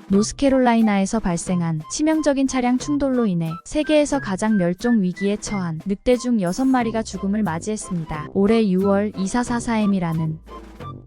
노스캐롤라이나에서 발생한 치명적인 차량 충돌로 인해 세계에서 가장 멸종 위기에 처한 늑대 중 6마리가 죽음을 맞이했습니다. 올해 6월 2444M이라는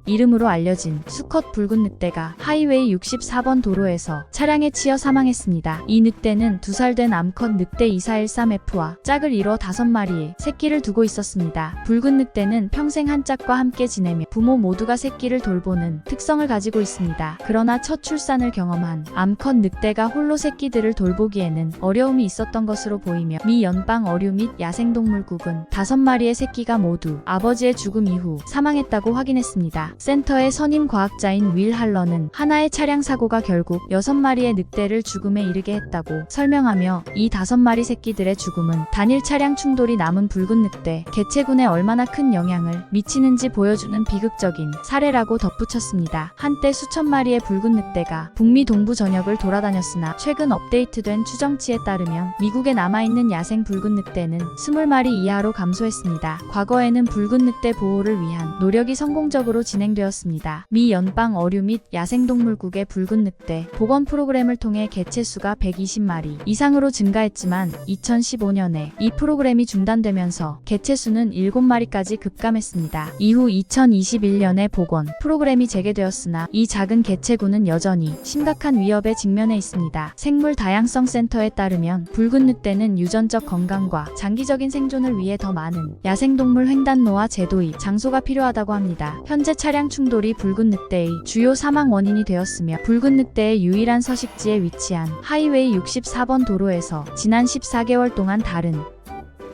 이름으로 알려진 수컷 붉은 늑대가 하이웨이 64번 도로에서 차량에 치여 사망했습니다. 이 늑대는 2살 된 암컷 늑대 2413F와 짝을 이뤄 5마리의 새끼를 두고 있었습니다. 붉은 늑대는 평생 한 짝과 함께 지내며 부모 모두가 새끼를 돌보는 특성을 가지고 있습니다. 그러나 첫 출산을 경험한 암컷 늑대가 홀로 새끼들을 돌보기에는 어려움이 있었던 것으로 보이며 미 연방 어류 및 야생동물국은 5마리의 새끼가 모두 아버지의 죽음 이후 사망했다고 확인했습니다. 센터의 선임 과학자인 윌 할러는 하나의 차량 사고가 결국 6마리의 늑대를 죽음에 이르게 했다고 설명하며 이 5마리 새끼들의 죽음은 단일 차량 충돌이 남은 붉은 늑대 개체군에 얼마나 큰 영향을 미치는지 보여주는 비극적인 사례라고 덧붙였습니다. 한때 수천 마리의 붉은 늑대가 북미 동부 전역을 돌아다녔으나 최근 업데이트된 추정치에 따르면 미국에 남아있는 야생 붉은 늑대는 20마리 이하로 감소했습니다. 과거에는 붉은 늑대 보호를 위한 노력이 성공적으로 진행되었습니다. 미 연방 어류 및 야생동물국의 붉은 늑대 복원 프로그램을 통해 개체 수가 120마리 이상으로 증가했지만 2015년에 이 프로그램이 중단되면서 개체 수는 7마리까지 급감했습니다. 이후 2021년에 복원 프로그램이 재개되었으나 이 작은 개체군은 여전히 심각한 위협에 직면해 있습니다. 생물 다양성 센터에 따르면 붉은 늑대는 유전적 건강과 장기적인 생존을 위해 더 많은 야생동물 횡단로와 제도의 장소가 필요하다고 합니다. 현재 차량 충돌이 붉은 늑대의 주요 사망 원인이 되었으며 붉은 늑대의 유일한 서식지에 위치한 하이웨이 64번 도로에서 지난 14개월 동안 다른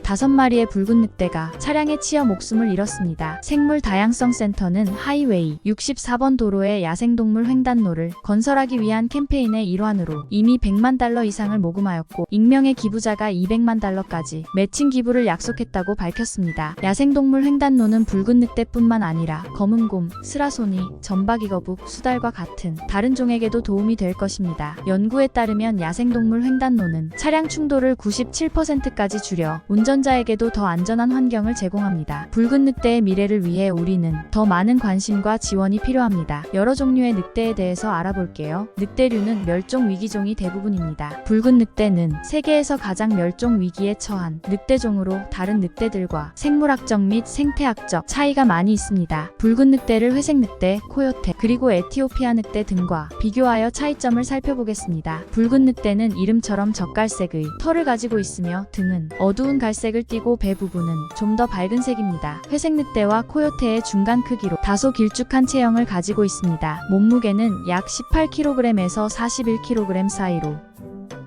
5마리의 붉은 늑대가 차량에 치여 목숨을 잃었습니다. 생물 다양성 센터는 하이웨이 64번 도로의 야생동물 횡단로를 건설하기 위한 캠페인의 일환으로 이미 $100만 이상을 모금하였고 익명의 기부자가 $200만 매칭 기부를 약속했다고 밝혔습니다. 야생동물 횡단로는 붉은 늑대뿐만 아니라 검은곰, 스라소니, 점박이거북, 수달과 같은 다른 종에게도 도움이 될 것입니다. 연구에 따르면 야생동물 횡단로는 차량 충돌을 97%까지 줄여 운전자에게도 더 안전한 환경을 제공합니다. 붉은 늑대의 미래를 위해 우리는 더 많은 관심과 지원이 필요합니다. 여러 종류의 늑대에 대해서 알아볼게요. 늑대류는 멸종 위기종이 대부분입니다. 붉은 늑대는 세계에서 가장 멸종 위기에 처한 늑대종으로 다른 늑대들과 생물학적 및 생태학적 차이가 많이 있습니다. 붉은 늑대를 회색 늑대, 코요테, 그리고 에티오피아 늑대 등과 비교하여 차이점을 살펴보겠습니다. 붉은 늑대는 이름처럼 적갈색의 털을 가지고 있으며 등은 어두운 갈색을 띠고 배 부분은 좀 더 밝은 색입니다. 회색 늑대와 코요테의 중간 크기로 다소 길쭉한 체형을 가지고 있습니다. 몸무게는 약 18kg에서 41kg 사이로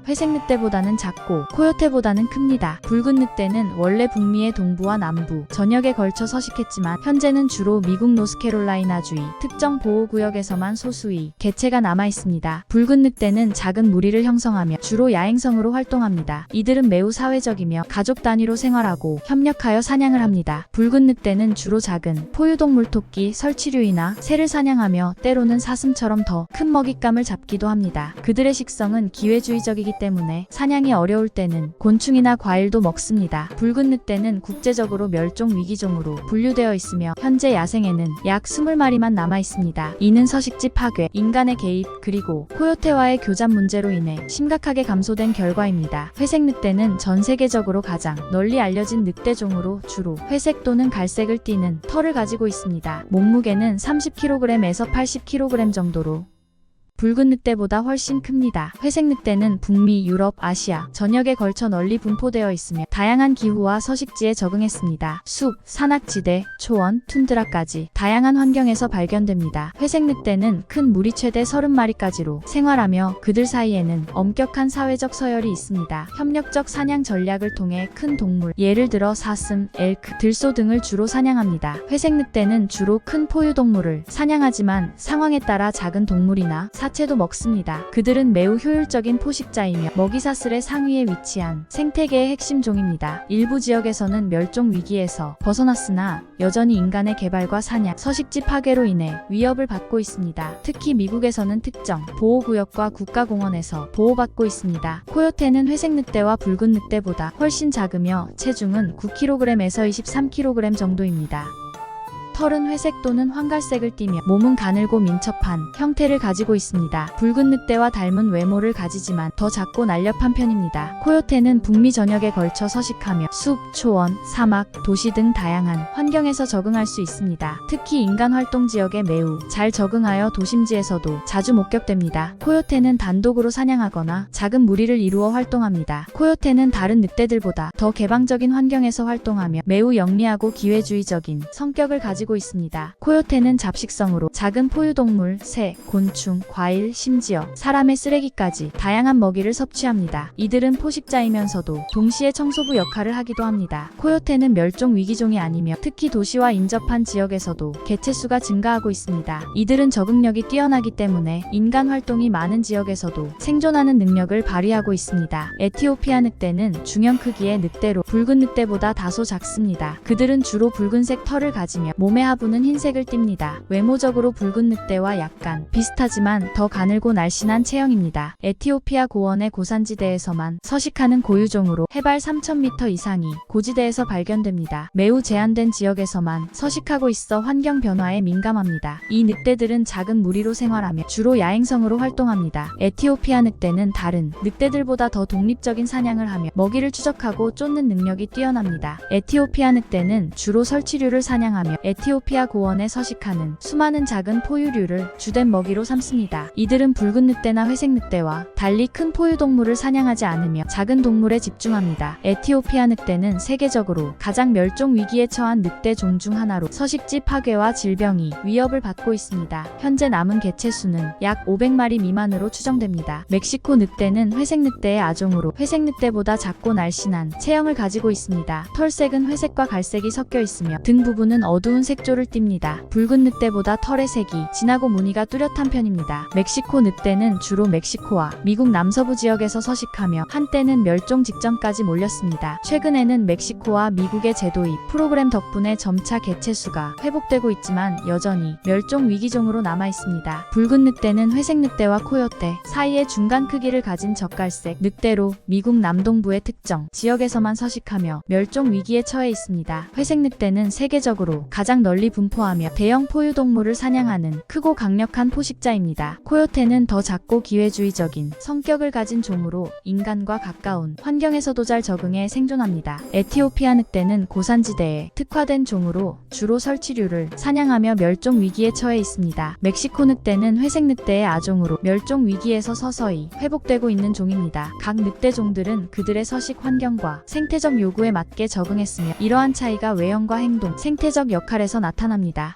회색 늑대보다는 작고 코요테보다는 큽니다. 붉은 늑대는 원래 북미의 동부와 남부, 전역에 걸쳐 서식했지만 현재는 주로 미국 노스캐롤라이나주의 특정 보호구역에서만 소수의 개체가 남아있습니다. 붉은 늑대는 작은 무리를 형성하며 주로 야행성으로 활동합니다. 이들은 매우 사회적이며 가족 단위로 생활하고 협력하여 사냥을 합니다. 붉은 늑대는 주로 작은 포유동물 토끼, 설치류이나 새를 사냥하며 때로는 사슴처럼 더 큰 먹잇감을 잡기도 합니다. 그들의 식성은 기회주의적이기 때문에 사냥이 어려울 때는 곤충이나 과일도 먹습니다. 붉은 늑대는 국제적으로 멸종 위기종으로 분류되어 있으며 현재 야생에는 약 20마리만 남아 있습니다. 이는 서식지 파괴, 인간의 개입, 그리고 코요테와의 교잡 문제로 인해 심각하게 감소된 결과입니다. 회색 늑대는 전 세계적으로 가장 널리 알려진 늑대종으로 주로 회색 또는 갈색을 띠는 털을 가지고 있습니다. 몸무게는 30kg에서 80kg 정도로 붉은 늑대보다 훨씬 큽니다. 회색 늑대는 북미, 유럽, 아시아 전역에 걸쳐 널리 분포되어 있으며 다양한 기후와 서식지에 적응했습니다. 숲, 산악지대, 초원, 툰드라까지 다양한 환경에서 발견됩니다. 회색 늑대는 큰 무리 최대 30마리까지로 생활하며 그들 사이에는 엄격한 사회적 서열이 있습니다. 협력적 사냥 전략을 통해 큰 동물, 예를 들어 사슴, 엘크, 들소 등을 주로 사냥합니다. 회색 늑대는 주로 큰 포유동물을 사냥하지만 상황에 따라 작은 동물이나 사체도 먹습니다. 그들은 매우 효율적인 포식자이며 먹이사슬의 상위에 위치한 생태계의 핵심 종입니다. 일부 지역에서는 멸종 위기에서 벗어났으나 여전히 인간의 개발과 사냥, 서식지 파괴로 인해 위협을 받고 있습니다. 특히 미국에서는 특정 보호구역과 국가공원에서 보호받고 있습니다. 코요테는 회색 늑대와 붉은 늑대보다 훨씬 작으며 체중은 9kg에서 23kg 정도입니다. 털은 회색 또는 황갈색을 띠며 몸은 가늘고 민첩한 형태를 가지고 있습니다. 붉은 늑대와 닮은 외모를 가지지만 더 작고 날렵한 편입니다. 코요테는 북미 전역에 걸쳐 서식하며 숲, 초원, 사막, 도시 등 다양한 환경에서 적응할 수 있습니다. 특히 인간 활동 지역에 매우 잘 적응하여 도심지에서도 자주 목격됩니다. 코요테는 단독으로 사냥하거나 작은 무리를 이루어 활동합니다. 코요테는 다른 늑대들보다 더 개방적인 환경에서 활동하며 매우 영리하고 기회주의적인 성격을 가지고 있습니다. 코요테는 잡식성으로 작은 포유동물, 새, 곤충, 과일, 심지어 사람의 쓰레기까지 다양한 먹이를 섭취합니다. 이들은 포식자이면서도 동시에 청소부 역할을 하기도 합니다. 코요테는 멸종 위기종이 아니며 특히 도시와 인접한 지역에서도 개체수가 증가하고 있습니다. 이들은 적응력이 뛰어나기 때문에 인간 활동이 많은 지역에서도 생존하는 능력을 발휘하고 있습니다. 에티오피아 늑대는 중형 크기의 늑대로 붉은 늑대보다 다소 작습니다. 그들은 주로 붉은색 털을 가지며 몸의 하부는 흰색을 띱니다. 외모적으로 붉은 늑대와 약간 비슷하지만 더 가늘고 날씬한 체형입니다. 에티오피아 고원의 고산지대에서만 서식하는 고유종으로 해발 3,000m 이상이 고지대에서 발견됩니다. 매우 제한된 지역에서만 서식하고 있어 환경 변화에 민감합니다. 이 늑대들은 작은 무리로 생활하며 주로 야행성으로 활동합니다. 에티오피아 늑대는 다른 늑대들보다 더 독립적인 사냥을 하며 먹이를 추적하고 쫓는 능력이 뛰어납니다. 에티오피아 늑대는 주로 설치류를 사냥하며 에티오피아 고원에 서식하는 수많은 작은 포유류를 주된 먹이로 삼습니다. 이들은 붉은 늑대나 회색 늑대와 달리 큰 포유동물을 사냥하지 않으며 작은 동물에 집중합니다. 에티오피아 늑대는 세계적으로 가장 멸종 위기에 처한 늑대 종 중 하나로 서식지 파괴와 질병이 위협을 받고 있습니다. 현재 남은 개체수는 약 500마리 미만으로 추정됩니다. 멕시코 늑대는 회색 늑대의 아종으로 회색 늑대보다 작고 날씬한 체형을 가지고 있습니다. 털색은 회색과 갈색이 섞여 있으며 등 부분은 어두운 색조를 띱니다. 붉은 늑대보다 털의 색이 진하고 무늬가 뚜렷한 편입니다. 멕시코 늑대는 주로 멕시코와 미국 남서부 지역에서 서식하며 한때는 멸종 직전까지 몰렸습니다. 최근에는 멕시코와 미국의 제도입 프로그램 덕분에 점차 개체수가 회복되고 있지만 여전히 멸종 위기종으로 남아 있습니다. 붉은 늑대는 회색 늑대와 코요테 사이의 중간 크기를 가진 젓갈색 늑대로 미국 남동부의 특정 지역에서만 서식하며 멸종 위기에 처해 있습니다. 회색 늑대는 세계적으로 가장 널리 분포하며 대형 포유동물을 사냥하는 크고 강력한 포식자입니다. 코요테는 더 작고 기회주의적인 성격을 가진 종으로 인간과 가까운 환경에서도 잘 적응해 생존합니다. 에티오피아 늑대는 고산지대에 특화된 종으로 주로 설치류를 사냥하며 멸종 위기에 처해 있습니다. 멕시코 늑대는 회색 늑대의 아종으로 멸종 위기에서 서서히 회복되고 있는 종입니다. 각 늑대 종들은 그들의 서식 환경과 생태적 요구에 맞게 적응했으며 이러한 차이가 외형과 행동, 생태적 역할에서 나타납니다.